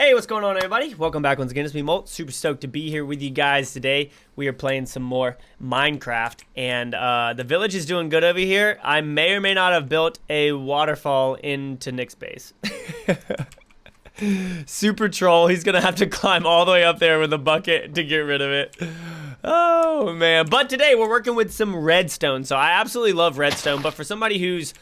Hey, what's going on, everybody? Welcome back once again. It's me, MOLT. Super stoked to be here with you guys today. We are playing some more Minecraft, and the village is doing good over here. I may or may not have built a waterfall into Nick's base. Super troll. He's going to have to climb all the way up there with a bucket to get rid of it. Oh, man. But today, we're working with some redstone. So I absolutely love redstone, but for somebody who's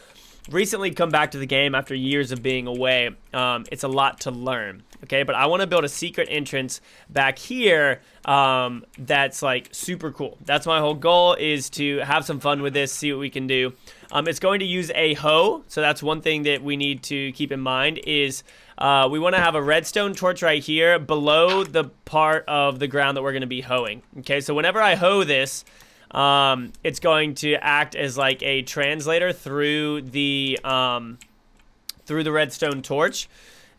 recently come back to the game after years of being away, it's a lot to learn. Okay, but I want to build a secret entrance back here that's like super cool. That's my whole goal, is to have some fun with this, see what we can do. It's going to use a hoe, so that's one thing that we need to keep in mind is we want to have a redstone torch right here below the part of the ground that we're going to be hoeing. Okay, so whenever I hoe this, it's going to act as like a translator through the redstone torch.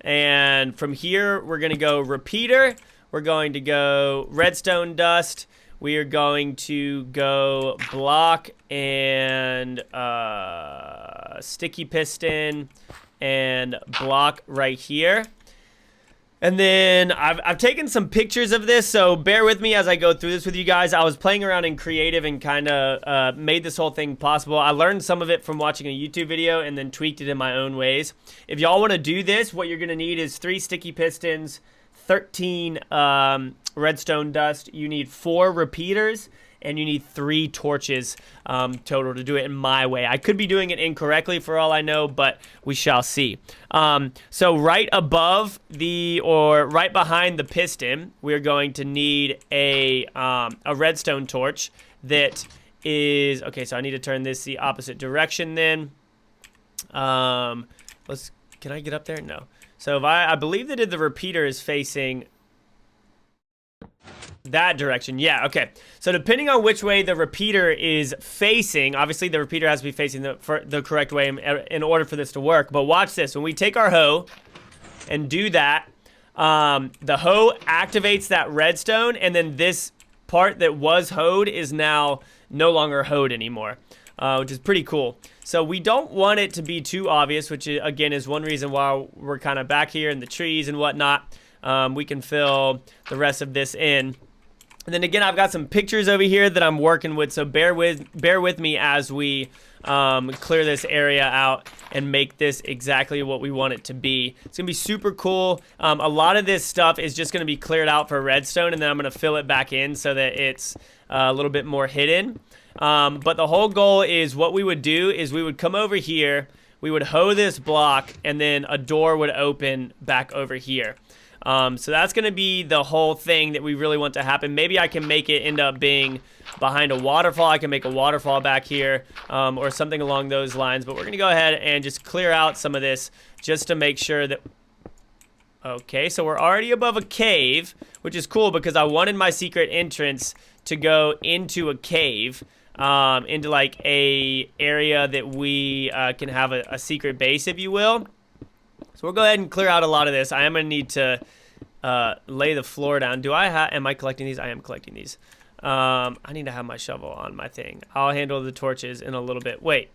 And from here, we're going to go repeater. We're going to go redstone dust. We are going to go block and sticky piston and block right here. And then I've taken some pictures of this, so bear with me as I go through this with you guys. I was playing around in creative and kind of made this whole thing possible. I learned some of it from watching a YouTube video and then tweaked it in my own ways. If y'all want to do this, what you're going to need is 3 sticky pistons, 13 redstone dust. You need 4 repeaters, and you need 3 torches total to do it in my way. I could be doing it incorrectly for all I know, but we shall see. So right above right behind the piston, we're going to need a redstone torch that is, okay, so I need to turn this the opposite direction then. Can I get up there? No. So if I believe that the repeater is facing that direction. Yeah, okay. So depending on which way the repeater is facing, obviously the repeater has to be facing the correct way in order for this to work. But watch this. When we take our hoe and do that, the hoe activates that redstone, and then this part that was hoed is now no longer hoed anymore, which is pretty cool. So we don't want it to be too obvious, which again is one reason why we're kind of back here in the trees and whatnot. We can fill the rest of this in. And then again, I've got some pictures over here that I'm working with, so bear with me as we clear this area out and make this exactly what we want it to be. It's gonna be super cool. A lot of this stuff is just gonna be cleared out for redstone, and then I'm gonna fill it back in so that it's a little bit more hidden. But the whole goal is, what we would do is we would come over here, we would hoe this block, and then a door would open back over here. So that's going to be the whole thing that we really want to happen. Maybe I can make it end up being behind a waterfall. I can make a waterfall back here, or something along those lines. But we're going to go ahead and just clear out some of this just to make sure that... Okay, so we're already above a cave, which is cool because I wanted my secret entrance to go into a cave, into like a area that we can have a secret base, if you will. So we'll go ahead and clear out a lot of this. I am going to need to lay the floor down. Am I collecting these? I am collecting these. I need to have my shovel on my thing. I'll handle the torches in a little bit. Wait.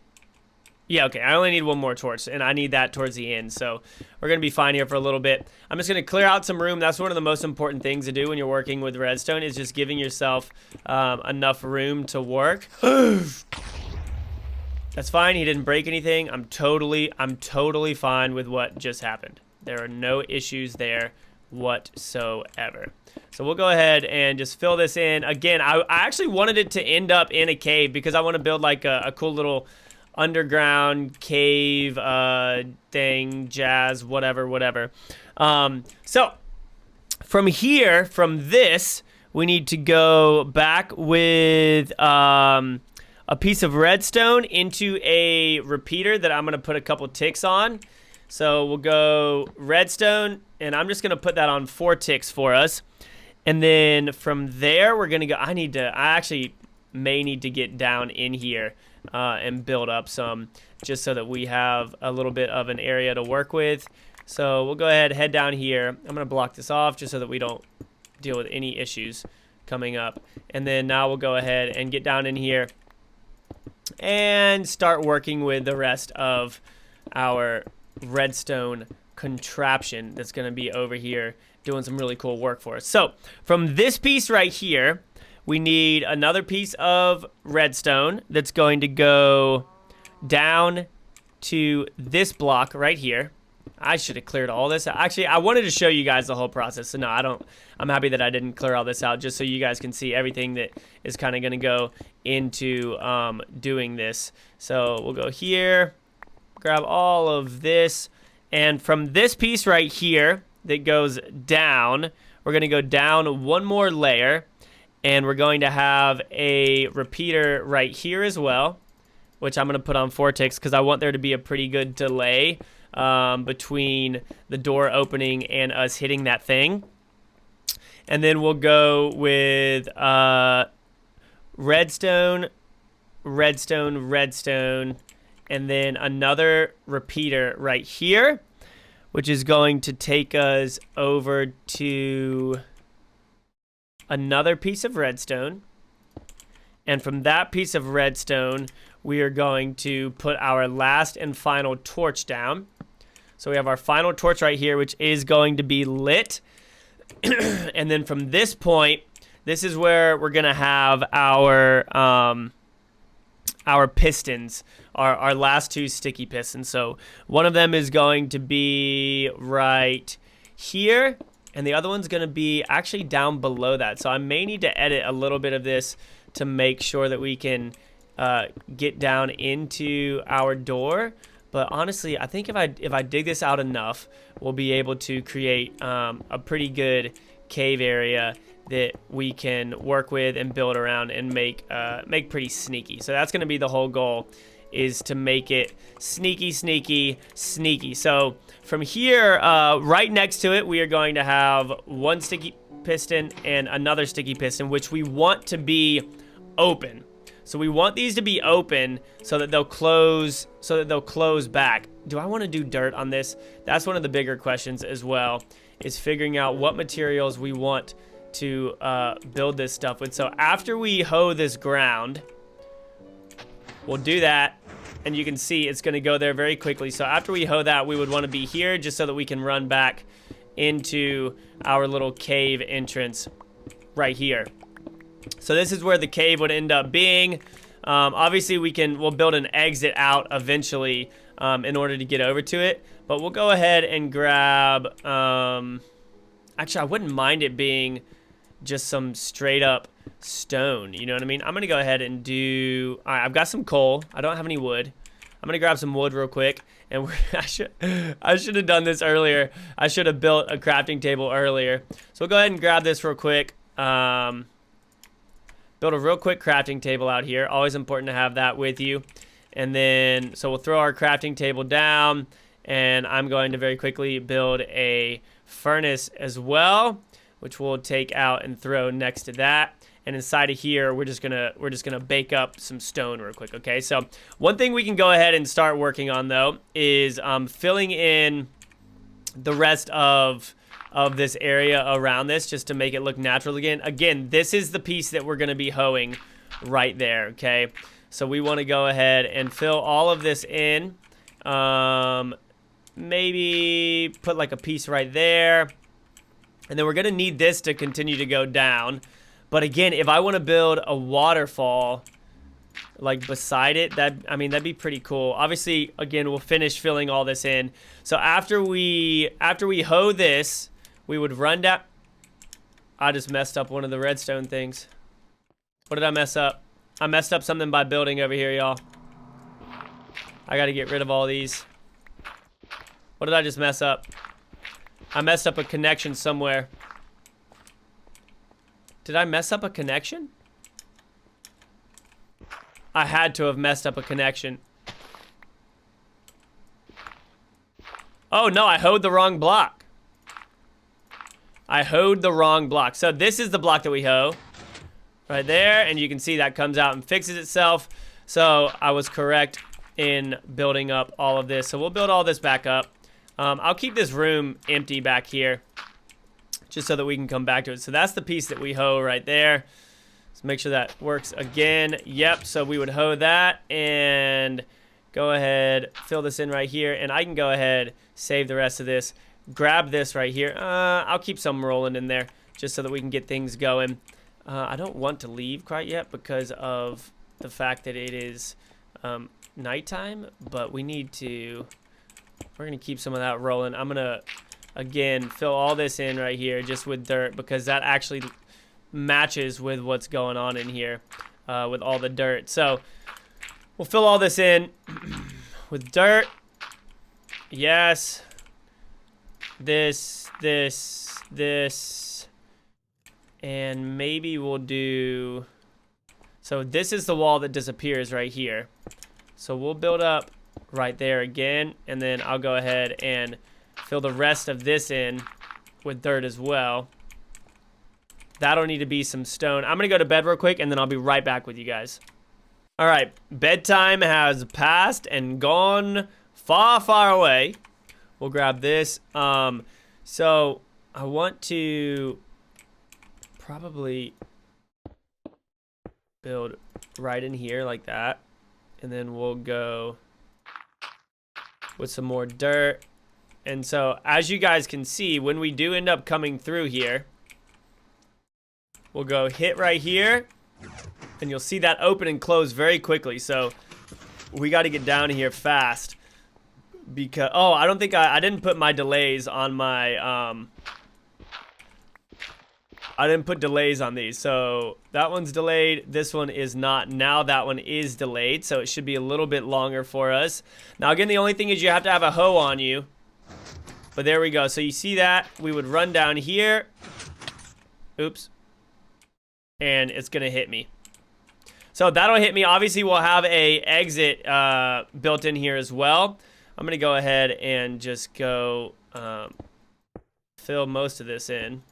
Yeah, okay. I only need one more torch, and I need that towards the end. So we're going to be fine here for a little bit. I'm just going to clear out some room. That's one of the most important things to do when you're working with redstone, is just giving yourself enough room to work. That's fine. He didn't break anything. I'm totally fine with what just happened. There are no issues there whatsoever. So we'll go ahead and just fill this in. Again, I actually wanted it to end up in a cave because I want to build like a cool little underground cave thing, jazz, whatever. So from here, from this, we need to go back with... a piece of redstone into a repeater that I'm going to put a couple ticks on. So we'll go redstone, and I'm just going to put that on 4 ticks for us. And then from there, we're going to go... I actually may need to get down in here and build up some, just so that we have a little bit of an area to work with. So we'll go ahead, head down here. I'm going to block this off just so that we don't deal with any issues coming up. And then now we'll go ahead and get down in here and start working with the rest of our redstone contraption that's going to be over here doing some really cool work for us. So from this piece right here, we need another piece of redstone that's going to go down to this block right here. I should have cleared all this out. Actually, I wanted to show you guys the whole process. So no, I don't. I'm happy that I didn't clear all this out, just so you guys can see everything that is kind of going to go into doing this. So we'll go here, grab all of this, and from this piece right here that goes down, we're going to go down one more layer, and we're going to have a repeater right here as well, which I'm going to put on 4 ticks because I want there to be a pretty good delay between the door opening and us hitting that thing. And then we'll go with redstone, redstone, redstone, and then another repeater right here, which is going to take us over to another piece of redstone. And from that piece of redstone, we are going to put our last and final torch down. So we have our final torch right here, which is going to be lit. And then from this point, this is where we're going to have our pistons, our last 2 sticky pistons. So one of them is going to be right here, and the other one's going to be actually down below that. So I may need to edit a little bit of this to make sure that we can get down into our door. But honestly, I think if I dig this out enough, we'll be able to create a pretty good cave area that we can work with and build around and make pretty sneaky. So that's going to be the whole goal, is to make it sneaky, sneaky, sneaky. So from here, right next to it, we are going to have 1 sticky piston and another sticky piston, which we want to be open. So we want these to be open so that they'll close back. Do I want to do dirt on this? That's one of the bigger questions as well, is figuring out what materials we want to build this stuff with. So after we hoe this ground, we'll do that, and you can see it's going to go there very quickly. So after we hoe that, we would want to be here just so that we can run back into our little cave entrance right here. So this is where the cave would end up being. Obviously, we'll build an exit out eventually in order to get over to it. But we'll go ahead and grab... actually, I wouldn't mind it being just some straight up stone. You know what I mean? I'm going to go ahead and do... All right, I've got some coal. I don't have any wood. I'm going to grab some wood real quick. And I should have done this earlier. I should have built a crafting table earlier. So we'll go ahead and grab this real quick. Build a real quick crafting table out here. Always important to have that with you. And then, so we'll throw our crafting table down, and I'm going to very quickly build a furnace as well, which we'll take out and throw next to that. And inside of here, we're just gonna bake up some stone real quick. Okay, so one thing we can go ahead and start working on though is filling in the rest of this area around this, just to make it look natural again. Again, this is the piece that we're going to be hoeing right there, okay? So we want to go ahead and fill all of this in. Maybe put like a piece right there. And then we're going to need this to continue to go down. But again, if I want to build a waterfall like beside it, that'd be pretty cool. Obviously, again, we'll finish filling all this in. So after we hoe this, we would run down. I just messed up one of the redstone things. What did I mess up? I messed up something by building over here, y'all. I gotta get rid of all these. What did I just mess up? I messed up a connection somewhere. Did I mess up a connection? I had to have messed up a connection. Oh no, I hoed the wrong block. I hoed the wrong block. So this is the block that we hoe. Right there, and you can see that comes out and fixes itself. So I was correct in building up all of this. So we'll build all this back up. I'll keep this room empty back here, just so that we can come back to it. So that's the piece that we hoe right there. Let's make sure that works again. Yep, so we would hoe that and go ahead, fill this in right here, and I can go ahead, save the rest of this, grab this right here. I'll keep some rolling in there just so that we can get things going. I don't want to leave quite yet because of the fact that it is nighttime, but we need to, we're going to keep some of that rolling. I'm going to, again, fill all this in right here just with dirt because that actually matches with what's going on in here with all the dirt. So we'll fill all this in with dirt. Yes. This. And maybe we'll do... So this is the wall that disappears right here. So we'll build up right there again. And then I'll go ahead and fill the rest of this in with dirt as well. That'll need to be some stone. I'm going to go to bed real quick, and then I'll be right back with you guys. All right, bedtime has passed and gone far, far away. We'll grab this. So I want to probably build right in here like that. And then we'll go with some more dirt. And so as you guys can see, when we do end up coming through here, we'll go hit right here, and you'll see that open and close very quickly. So we got to get down here fast because, oh, I don't think I didn't put my delays on my, I didn't put delays on these. So that one's delayed. This one is not. Now that one is delayed. So it should be a little bit longer for us. Now, again, the only thing is you have to have a hoe on you. But there we go. So you see that? We would run down here. Oops. And it's going to hit me. So that'll hit me. Obviously, we'll have a exit built in here as well. I'm going to go ahead and just go fill most of this in.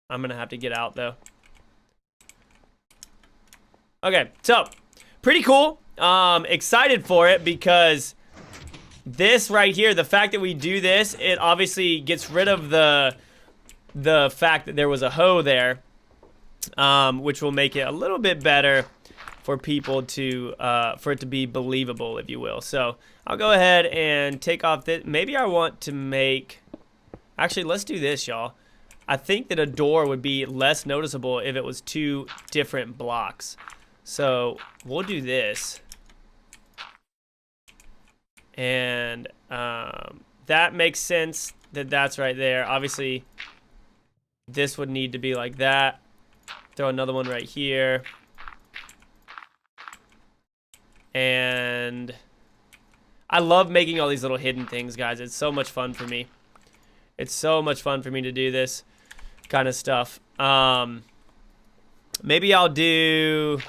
I'm going to have to get out, though. Okay, so pretty cool. Excited for it because this right here, the fact that we do this, it obviously gets rid of the fact that there was a hoe there. Which will make it a little bit better for people to, for it to be believable, if you will. So I'll go ahead and take off this. Maybe I want to make, actually, let's do this, y'all. I think that a door would be less noticeable if it was two different blocks. So we'll do this. And that makes sense that that's right there. Obviously, this would need to be like that. Throw another one right here. And I love making all these little hidden things, guys. It's so much fun for me. It's so much fun for me to do this kind of stuff. Maybe I'll do...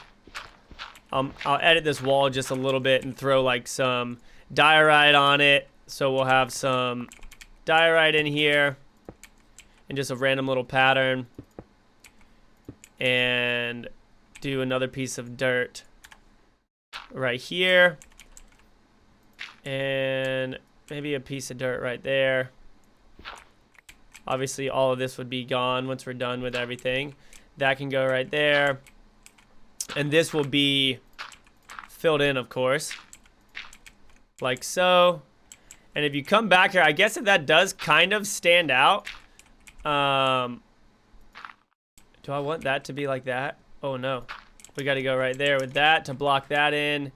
I'll edit this wall just a little bit and throw like some diorite on it. So we'll have some diorite in here. And just a random little pattern. And do another piece of dirt right here. And maybe a piece of dirt right there. Obviously, all of this would be gone once we're done with everything. That can go right there. And this will be filled in, of course. Like so. And if you come back here, I guess if that does kind of stand out. Do I want that to be like that? Oh, no. We got to go right there with that to block that in.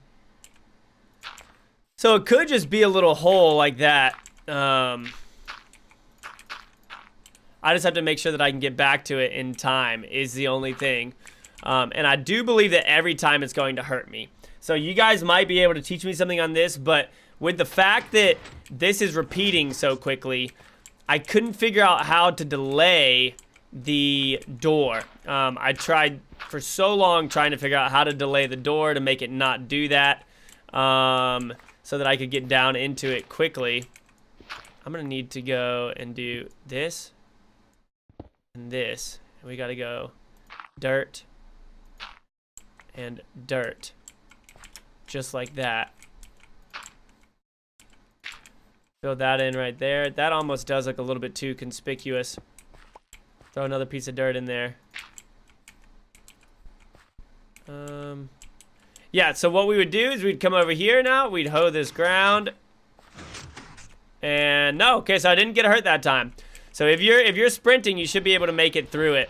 So it could just be a little hole like that. I just have to make sure that I can get back to it in time is the only thing. And I do believe that every time it's going to hurt me. So you guys might be able to teach me something on this, but with the fact that this is repeating so quickly, I couldn't figure out how to delay the door. I tried for so long trying to figure out how to delay the door to make it not do that, so that I could get down into it quickly. I'm gonna need to go and do this and this. And we gotta go dirt and dirt, just like that. Fill that in right there. That almost does look a little bit too conspicuous. Throw another piece of dirt in there. Yeah, so what we would do is we'd come over here now. We'd hoe this ground. And no, okay, so I didn't get hurt that time. So if you're sprinting, you should be able to make it through it,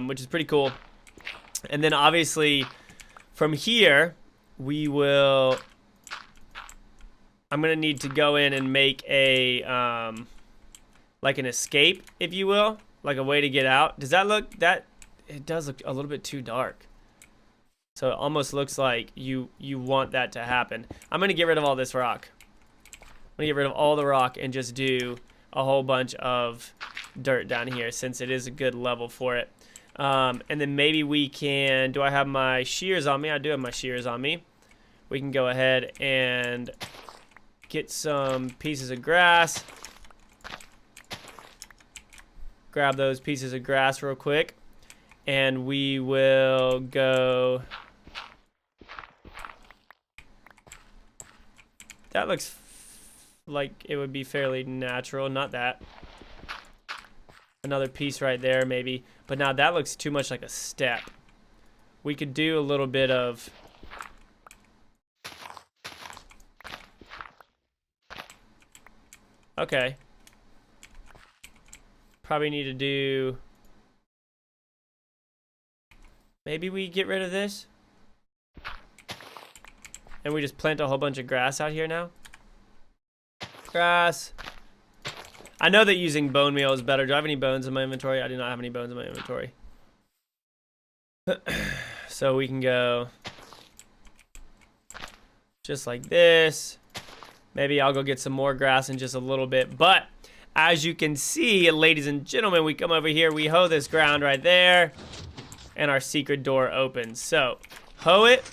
which is pretty cool. And then obviously from here, we will... I'm going to need to go in and make a, like an escape, if you will. Like a way to get out. Does that look, it does look a little bit too dark. So it almost looks like you want that to happen. I'm going to get rid of all this rock. I'm going to get rid of all the rock and just do a whole bunch of dirt down here since it is a good level for it. And then maybe we can, do I have my shears on me? I do have my shears on me. We can go ahead and get some pieces of grass. Grab those pieces of grass real quick. And we will go... That looks like it would be fairly natural. Not that. Another piece right there, maybe. But now that looks too much like a step. We could do a little bit of... Okay. Probably need to do... Maybe we get rid of this. And we just plant a whole bunch of grass out here now. Grass. I know that using bone meal is better. Do I have any bones in my inventory? I do not have any bones in my inventory. So we can go just like this. Maybe I'll go get some more grass in just a little bit. But as you can see, ladies and gentlemen, we come over here. We hoe this ground right there. And our secret door opens. So, hoe it.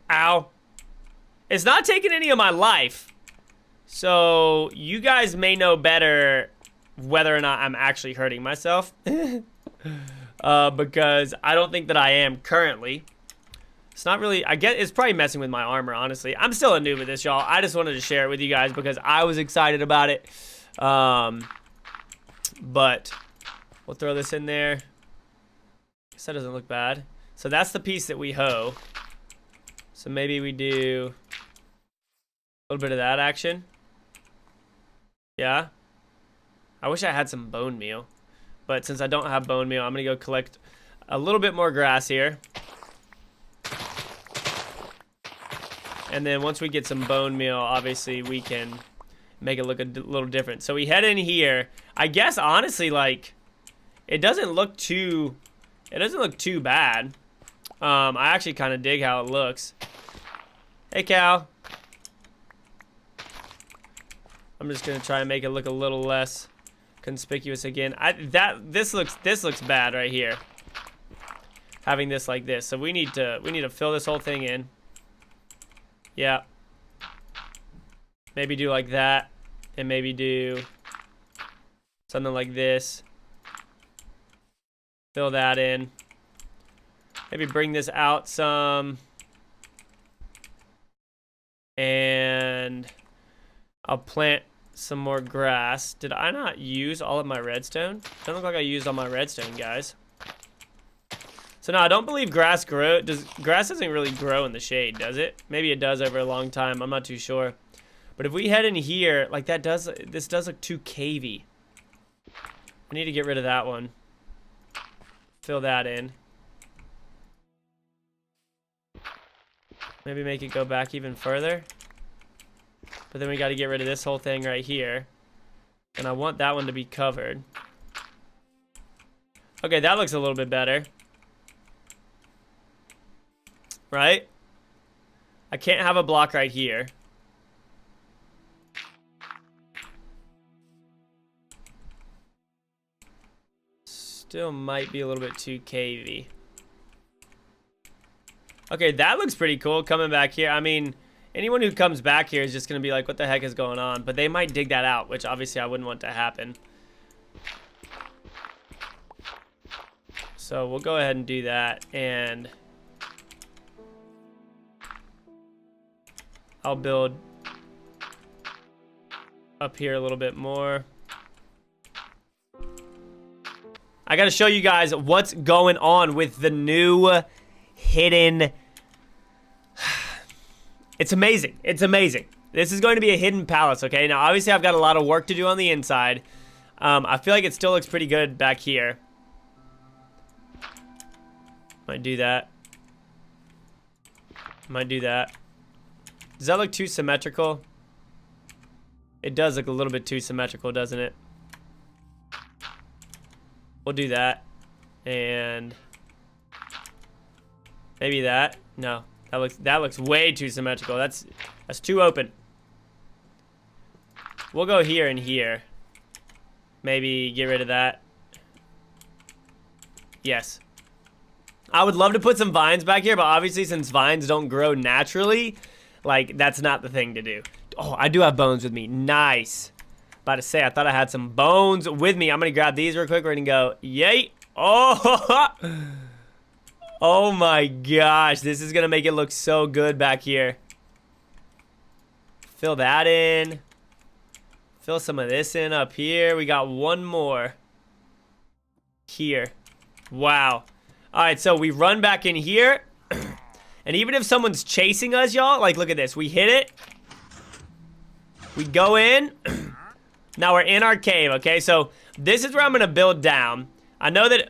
Ow. It's not taking any of my life. So, you guys may know better whether or not I'm actually hurting myself. Because I don't think that I am currently. It's not really, I get, it's probably messing with my armor, honestly. I'm still a noob at this, y'all. I just wanted to share it with you guys because I was excited about it. But, we'll throw this in there. Guess that doesn't look bad. So that's the piece that we hoe. So maybe we do a little bit of that action. Yeah. I wish I had some bone meal. But since I don't have bone meal, I'm going to go collect a little bit more grass here. And then once we get some bone meal, obviously we can make it look a little different. So we head in here. I guess, honestly, like, it doesn't look too bad. I actually kind of dig how it looks. Hey, Cal. I'm just gonna try and make it look a little less conspicuous again. This looks bad right here. Having this like this. So we need to fill this whole thing in. Yeah. Maybe do like that, and maybe do something like this. Fill that in. Maybe bring this out some. And I'll plant some more grass. Did I not use all of my redstone? Doesn't look like I used all my redstone, guys. So no, I don't believe grass grass doesn't really grow in the shade, does it? Maybe it does over a long time. I'm not too sure. But if we head in here, like this does look too cavey. I need to get rid of that one. Fill that in. Maybe make it go back even further. But then we got to get rid of this whole thing right here. And I want that one to be covered. Okay, that looks a little bit better. Right? I can't have a block right here. Still might be a little bit too cavey. Okay, that looks pretty cool coming back here. I mean, anyone who comes back here is just going to be like, what the heck is going on? But they might dig that out, which obviously I wouldn't want to happen. So we'll go ahead and do that. And I'll build up here a little bit more. I got to show you guys what's going on with the new hidden It's amazing. It's amazing. This is going to be a hidden palace, okay? Now, obviously, I've got a lot of work to do on the inside. I feel like it still looks pretty good back here. Might do that. Might do that. Does that look too symmetrical? It does look a little bit too symmetrical, doesn't it? We'll do that. And maybe that. No. That looks way too symmetrical. That's too open. We'll go here and here. Maybe get rid of that. Yes. I would love to put some vines back here, but obviously since vines don't grow naturally, like, that's not the thing to do. Oh, I do have bones with me. Nice. About to say, I thought I had some bones with me. I'm going to grab these real quick. We're going to go, yay. Oh, oh my gosh. This is going to make it look so good back here. Fill that in. Fill some of this in up here. We got one more. Here. Wow. Alright, so we run back in here. And even if someone's chasing us, y'all, like, look at this. We hit it. We go in. Now we're in our cave, okay? So this is where I'm going to build down. I know that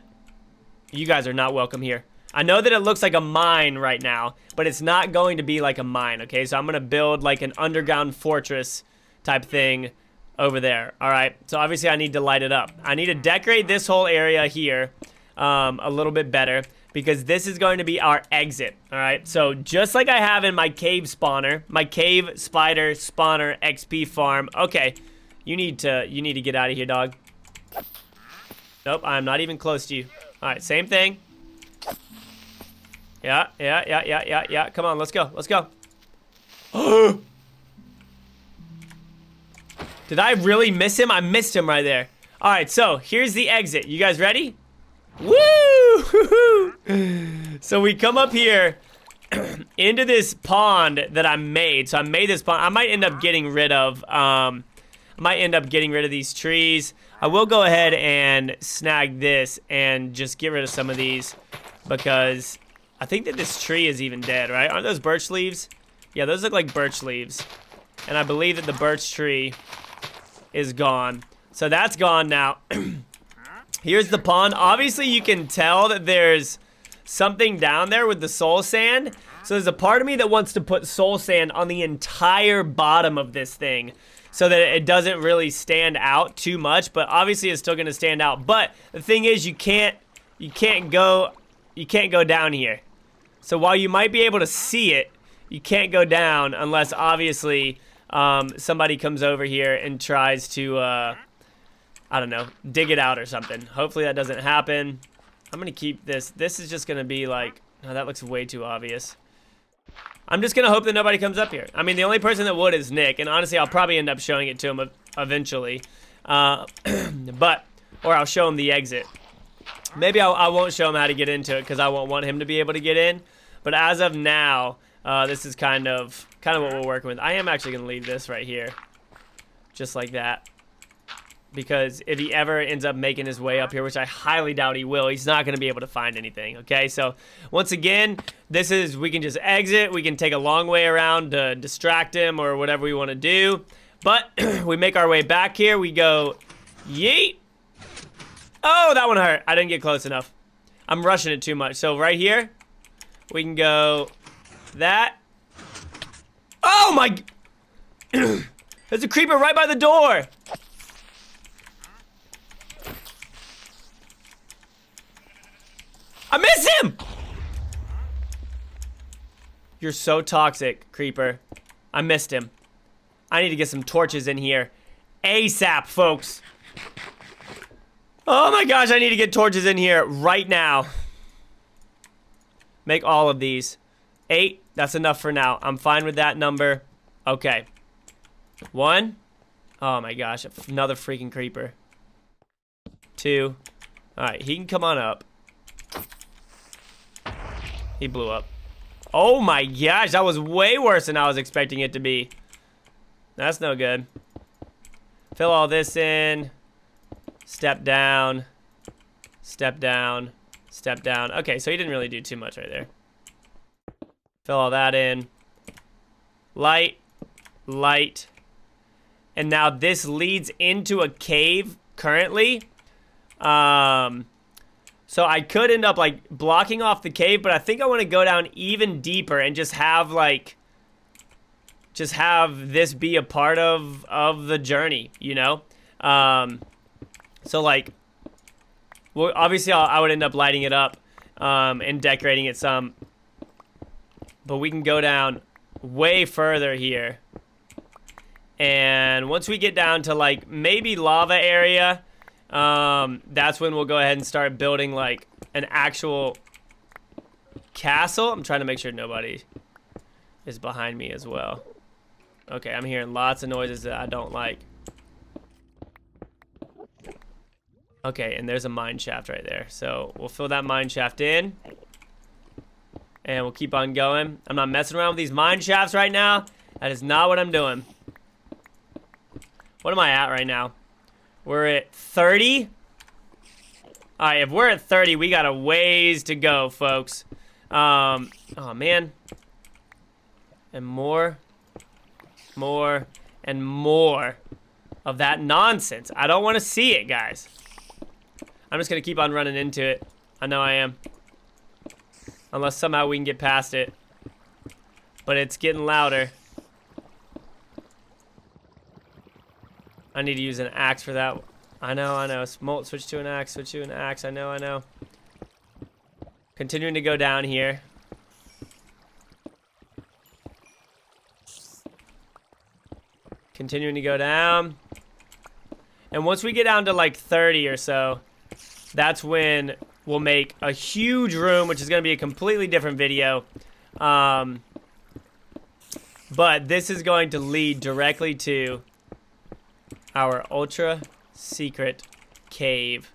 you guys are not welcome here. I know that it looks like a mine right now, but it's not going to be like a mine, okay? So I'm going to build like an underground fortress type thing over there, all right? So obviously I need to light it up. I need to decorate this whole area here a little bit better because this is going to be our exit, all right? So just like I have in my cave spawner, my cave spider spawner XP farm. Okay, you need to get out of here, dog. Nope, I'm not even close to you. All right, same thing. Yeah. Come on, let's go. Let's go. Did I really miss him? I missed him right there. All right, so here's the exit. You guys ready? Woo! So we come up here into this pond that I made. So I made this pond. I might end up getting rid of these trees. I will go ahead and snag this and just get rid of some of these because I think that this tree is even dead, right? Aren't those birch leaves? Yeah, those look like birch leaves. And I believe that the birch tree is gone. So that's gone now. Here's the pond. Obviously, you can tell that there's something down there with the soul sand. So there's a part of me that wants to put soul sand on the entire bottom of this thing so that it doesn't really stand out too much, but obviously it's still going to stand out. But the thing is, you can't go down here. So while you might be able to see it, you can't go down unless obviously somebody comes over here and tries to I don't know, dig it out or something. Hopefully that doesn't happen. I'm gonna keep this. This is just gonna be like, oh, that looks way too obvious. I'm just gonna hope that nobody comes up here. I mean, the only person that would is Nick, and honestly, I'll probably end up showing it to him eventually. Or I'll show him the exit. Maybe I won't show him how to get into it because I won't want him to be able to get in. But as of now, this is kind of what we're working with. I am actually gonna leave this right here, just like that. Because if he ever ends up making his way up here, which I highly doubt he will, he's not going to be able to find anything, okay? So, once again, we can just exit. We can take a long way around to distract him or whatever we want to do. But we make our way back here. We go, yeet. Oh, that one hurt. I didn't get close enough. I'm rushing it too much. So, right here, we can go that. Oh, my. There's a creeper right by the door. I miss him! You're so toxic, creeper. I missed him. I need to get some torches in here. ASAP, folks. Oh my gosh, I need to get torches in here right now. Make all of these. 8, that's enough for now. I'm fine with that number. Okay. 1. Oh my gosh, another freaking creeper. 2. Alright, he can come on up. He blew up. Oh my gosh, that was way worse than I was expecting it to be. That's no good. Fill all this in. Step down. Step down. Step down. Okay, so he didn't really do too much right there. Fill all that in. light, light. And now this leads into a cave currently. So I could end up like blocking off the cave, but I think I want to go down even deeper and just have like, this be a part of the journey, you know? So like, well, obviously I would end up lighting it up, and decorating it some, but we can go down way further here. And once we get down to like maybe lava area, that's when we'll go ahead and start building like an actual castle. I'm trying to make sure nobody is behind me as well. Okay, I'm hearing lots of noises that I don't like. Okay, and there's a mine shaft right there. So we'll fill that mine shaft in. And we'll keep on going. I'm not messing around with these mine shafts right now. That is not what I'm doing. What am I at right now? We're at 30. All right, if we're at 30, we got a ways to go, folks. Oh, man. And more, and more of that nonsense. I don't want to see it, guys. I'm just going to keep on running into it. I know I am. Unless somehow we can get past it. But it's getting louder. I need to use an axe for that. I know. MOLT, switch to an axe, I know. Continuing to go down here. Continuing to go down. And once we get down to like 30 or so, that's when we'll make a huge room, which is going to be a completely different video. But this is going to lead directly to our ultra secret cave.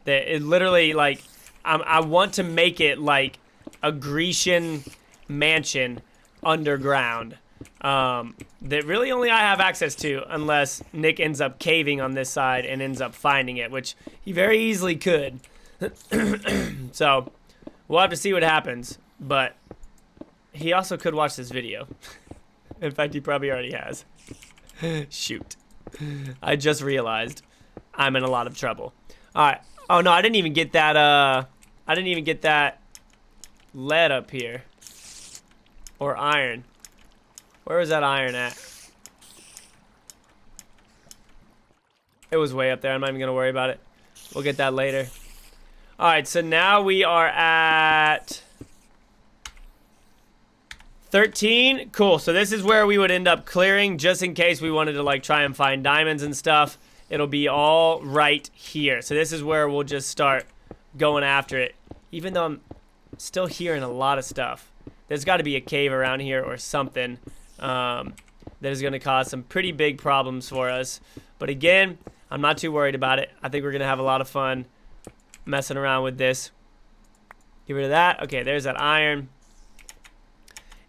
That it literally, like, I want to make it like a Grecian mansion underground. That really only I have access to, unless Nick ends up caving on this side and ends up finding it, which he very easily could. So we'll have to see what happens, but he also could watch this video. In fact, he probably already has. Shoot. I just realized I'm in a lot of trouble. Alright. Oh no, I didn't even get that lead up here. Or iron. Where was that iron at? It was way up there. I'm not even gonna worry about it. We'll get that later. Alright, so now we are at 13. Cool. So this is where we would end up clearing, just in case we wanted to like try and find diamonds and stuff. It'll be all right here. So this is where we'll just start going after it. Even though I'm still hearing a lot of stuff. There's got to be a cave around here or something that is going to cause some pretty big problems for us. But again, I'm not too worried about it. I think we're going to have a lot of fun messing around with this. Get rid of that. Okay, there's that iron.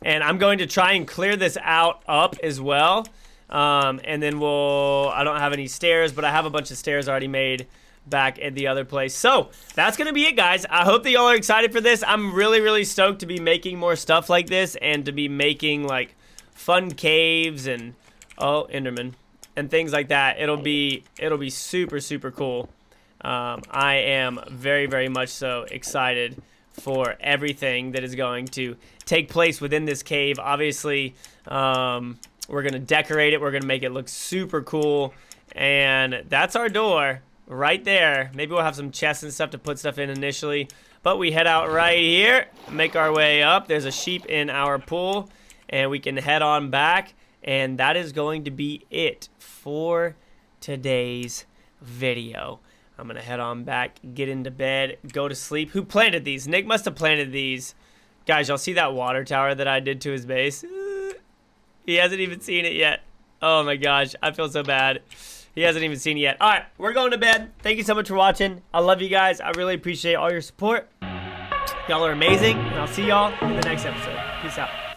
And I'm going to try and clear this out up as well. And then I don't have any stairs, but I have a bunch of stairs already made back at the other place. So that's going to be it, guys. I hope that y'all are excited for this. I'm really, really stoked to be making more stuff like this and to be making like fun caves and, oh, Enderman, and things like that. It'll be super, super cool. I am very, very much so excited for everything that is going to take place within this cave. Obviously, we're going to decorate it. We're going to make it look super cool. And that's our door right there. Maybe we'll have some chests and stuff to put stuff in initially. But we head out right here, make our way up. There's a sheep in our pool. And we can head on back. And that is going to be it for today's video. I'm going to head on back, get into bed, go to sleep. Who planted these? Nick must have planted these. Guys, y'all see that water tower that I did to his base? He hasn't even seen it yet. Oh my gosh, I feel so bad. He hasn't even seen it yet. All right, we're going to bed. Thank you so much for watching. I love you guys. I really appreciate all your support. Y'all are amazing, and I'll see y'all in the next episode. Peace out.